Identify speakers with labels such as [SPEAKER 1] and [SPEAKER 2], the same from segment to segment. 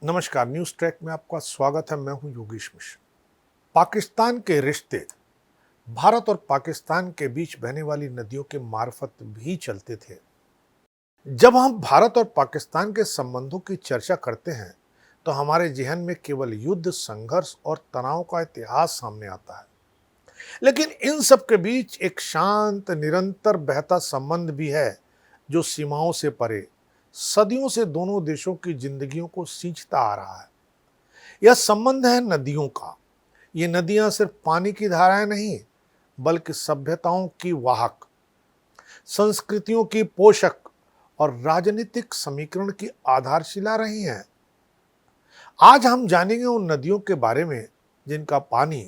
[SPEAKER 1] नमस्कार, news track में आपका स्वागत है। मैं हूं योगेश मिश्र। पाकिस्तान के रिश्ते भारत और पाकिस्तान के बीच बहने वाली नदियों के मार्फत भी चलते थे। जब हम भारत और पाकिस्तान के संबंधों की चर्चा करते हैं तो हमारे जहन में केवल युद्ध, संघर्ष और तनाव का इतिहास सामने आता है। लेकिन इन सब के बीच एक शांत, निरंतर बहता संबंध भी है जो सीमाओं से परे सदियों से दोनों देशों की जिंदगियों को सींचता आ रहा है। यह संबंध है नदियों का। ये नदियां सिर्फ पानी की धाराएं नहीं, बल्कि सभ्यताओं की वाहक, संस्कृतियों की पोषक और राजनीतिक समीकरण की आधारशिला रही हैं। आज हम जानेंगे उन नदियों के बारे में जिनका पानी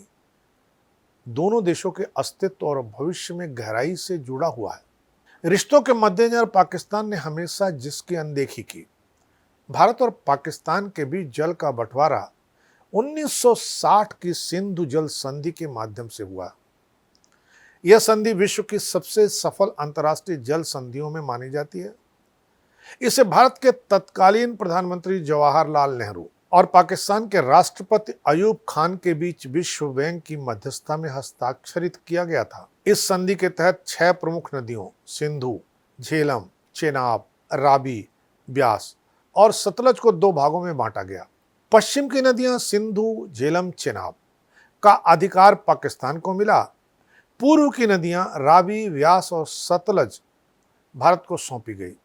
[SPEAKER 1] दोनों देशों के अस्तित्व और भविष्य में गहराई से जुड़ा हुआ है। रिश्तों के मद्देनजर पाकिस्तान ने हमेशा जिसकी अनदेखी की। भारत और पाकिस्तान के बीच जल का बंटवारा 1960 की सिंधु जल संधि के माध्यम से हुआ। यह संधि विश्व की सबसे सफल अंतर्राष्ट्रीय जल संधियों में मानी जाती है। इसे भारत के तत्कालीन प्रधानमंत्री जवाहरलाल नेहरू और पाकिस्तान के राष्ट्रपति अयूब खान के बीच विश्व बैंक की मध्यस्थता में हस्ताक्षरित किया गया था। इस संधि के तहत 6 प्रमुख नदियों सिंधु, झेलम, चेनाब, रावी, ब्यास और सतलज को 2 भागों में बांटा गया। पश्चिम की नदियां सिंधु, झेलम, चेनाब का अधिकार पाकिस्तान को मिला। पूर्व की नदियां रावी, व्यास और सतलज भारत को सौंपी गई।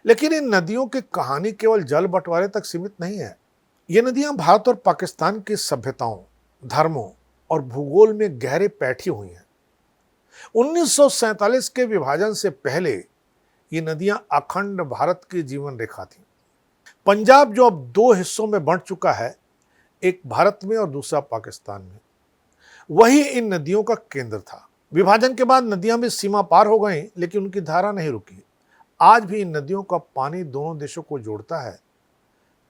[SPEAKER 1] लेकिन इन नदियों की कहानी केवल जल बंटवारे तक सीमित नहीं है। ये नदियां भारत और पाकिस्तान की सभ्यताओं, धर्मों और भूगोल में गहरे बैठी हुई हैं। 1947 के विभाजन से पहले ये नदियां अखंड भारत की जीवन रेखा थी। पंजाब, जो अब 2 हिस्सों में बंट चुका है, एक भारत में और दूसरा पाकिस्तान में, वही इन नदियों का केंद्र था। विभाजन के बाद नदियां भी सीमा पार हो गईं, लेकिन उनकी धारा नहीं रुकी। आज भी इन नदियों का पानी दोनों देशों को जोड़ता है,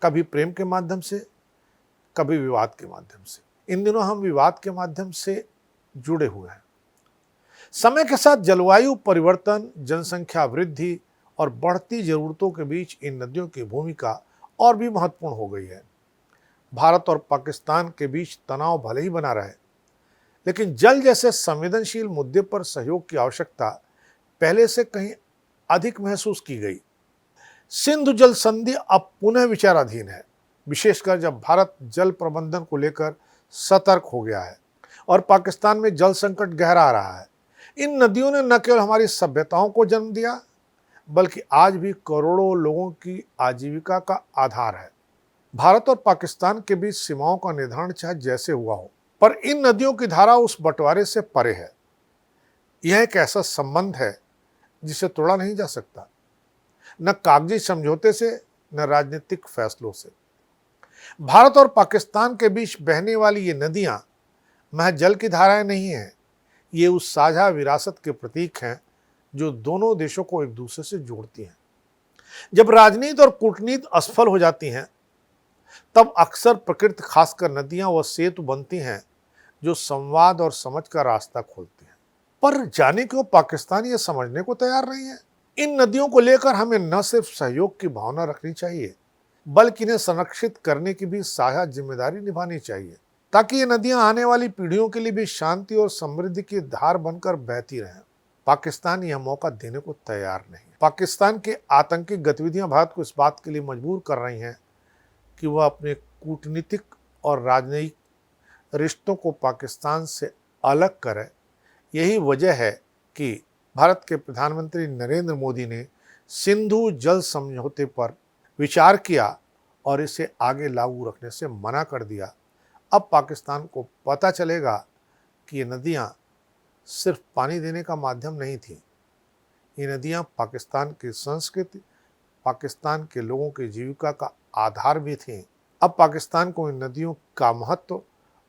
[SPEAKER 1] कभी प्रेम के माध्यम से, कभी विवाद के माध्यम से। इन दिनों हम विवाद के माध्यम से जुड़े हुए हैं। समय के साथ जलवायु परिवर्तन, जनसंख्या वृद्धि और बढ़ती जरूरतों के बीच इन नदियों की भूमिका और भी महत्वपूर्ण हो गई है। भारत और पाकिस्तान के बीच तनाव भले ही बना रहे, लेकिन जल जैसे संवेदनशील मुद्दे पर सहयोग की आवश्यकता पहले से कहीं अधिक महसूस की गई। सिंधु जल संधि अब पुनः विचाराधीन है, विशेषकर जब भारत जल प्रबंधन को लेकर सतर्क हो गया है और पाकिस्तान में जल संकट गहरा रहा है। इन नदियों ने न केवल हमारी सभ्यताओं को जन्म दिया, बल्कि आज भी करोड़ों लोगों की आजीविका का आधार है। भारत और पाकिस्तान के बीच सीमाओं का निर्धारण चाहे जैसे हुआ हो, पर इन नदियों की धारा उस बंटवारे से परे है। यह एक ऐसा संबंध है जिसे तोड़ा नहीं जा सकता, न कागजी समझौते से, न राजनीतिक फैसलों से। भारत और पाकिस्तान के बीच बहने वाली ये नदियां महज जल की धाराएं नहीं हैं, ये उस साझा विरासत के प्रतीक हैं जो दोनों देशों को एक दूसरे से जोड़ती हैं। जब राजनीति और कूटनीति असफल हो जाती हैं, तब अक्सर प्रकृति, खासकर नदियां, वह सेतु बनती हैं जो संवाद और समझ का रास्ता खोलती हैं। पर जाने क्यों पाकिस्तान ये समझने को तैयार नहीं है? इन नदियों को लेकर हमें न सिर्फ सहयोग की भावना रखनी चाहिए, बल्कि इन्हें संरक्षित करने की भी साझा जिम्मेदारी निभानी चाहिए, ताकि ये नदियां आने वाली पीढ़ियों के लिए भी शांति और समृद्धि की धार बनकर बहती रहें। पाकिस्तान यह मौका देने को तैयार नहीं। पाकिस्तान की आतंकी गतिविधियां भारत को इस बात के लिए मजबूर कर रही हैं कि वह अपने कूटनीतिक और राजनयिक रिश्तों को पाकिस्तान से अलग करे। यही वजह है कि भारत के प्रधानमंत्री नरेंद्र मोदी ने सिंधु जल समझौते पर विचार किया और इसे आगे लागू रखने से मना कर दिया। अब पाकिस्तान को पता चलेगा कि ये नदियां सिर्फ पानी देने का माध्यम नहीं थी। ये नदियां पाकिस्तान की संस्कृति, पाकिस्तान के लोगों की जीविका का आधार भी थीं। अब पाकिस्तान को इन नदियों का महत्व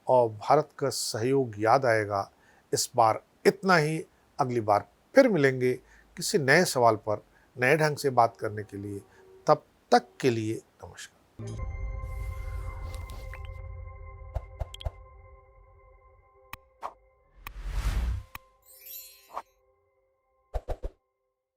[SPEAKER 1] और भारत का सहयोग याद आएगा। इस बार इतना ही। अगली बार फिर मिलेंगे किसी नए सवाल पर नए ढंग से बात करने के लिए। तब तक के लिए नमस्कार।